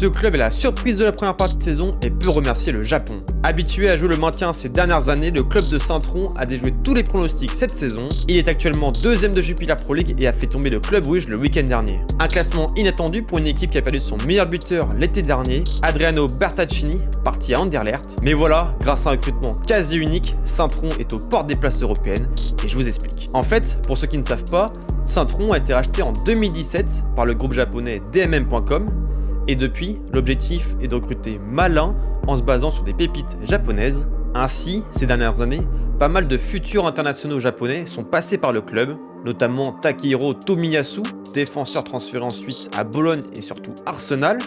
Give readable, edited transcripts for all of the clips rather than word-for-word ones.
Ce club est la surprise de la première partie de saison et peut remercier le Japon. Habitué à jouer le maintien ces dernières années, le club de Saint-Tron a déjoué tous les pronostics cette saison. Il est actuellement deuxième de Jupiler Pro League et a fait tomber le Club Rouge le week-end dernier. Un classement inattendu pour une équipe qui a perdu son meilleur buteur l'été dernier, Adriano Bertaccini, parti à Anderlecht. Mais voilà, grâce à un recrutement quasi unique, Saint-Tron est aux portes des places européennes et je vous explique. En fait, pour ceux qui ne savent pas, Saint-Tron a été racheté en 2017 par le groupe japonais DMM.com. Et depuis, l'objectif est de recruter malin en se basant sur des pépites japonaises. Ainsi, ces dernières années, pas mal de futurs internationaux japonais sont passés par le club, notamment Takehiro Tomiyasu, défenseur transféré ensuite à Bologne et surtout Arsenal,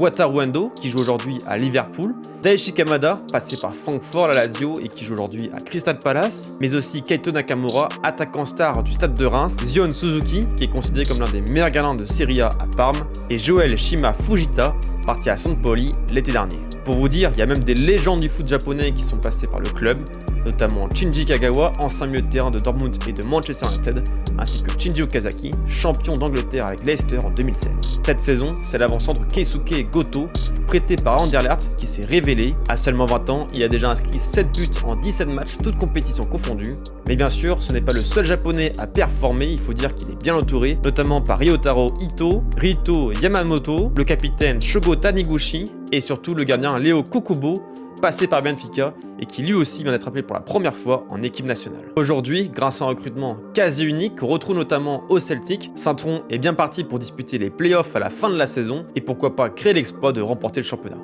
Wataru Endo, qui joue aujourd'hui à Liverpool, Daichi Kamada, passé par Francfort à la Lazio et qui joue aujourd'hui à Crystal Palace, mais aussi Keito Nakamura, attaquant star du Stade de Reims, Zion Suzuki, qui est considéré comme l'un des meilleurs gardiens de Serie A à Parme, et Joel Shima Fujita, parti à Sampoli l'été dernier. Pour vous dire, il y a même des légendes du foot japonais qui sont passées par le club, notamment Shinji Kagawa, ancien milieu de terrain de Dortmund et de Manchester United, ainsi que Shinji Okazaki, champion d'Angleterre avec Leicester en 2016. Cette saison, c'est l'avant-centre Keisuke Goto, prêté par Anderlecht, qui s'est révélé. À seulement 20 ans, il a déjà inscrit 7 buts en 17 matchs, toutes compétitions confondues. Mais bien sûr, ce n'est pas le seul japonais à performer, il faut dire qu'il est bien entouré, notamment par Ryotaro Ito, Rito Yamamoto, le capitaine Shogo Taniguchi, et surtout le gardien Léo Kukubo, passé par Benfica et qui lui aussi vient d'être appelé pour la première fois en équipe nationale. Aujourd'hui, grâce à un recrutement quasi unique qu'on retrouve notamment au Celtic, Saint-Tron est bien parti pour disputer les playoffs à la fin de la saison et pourquoi pas créer l'exploit de remporter le championnat.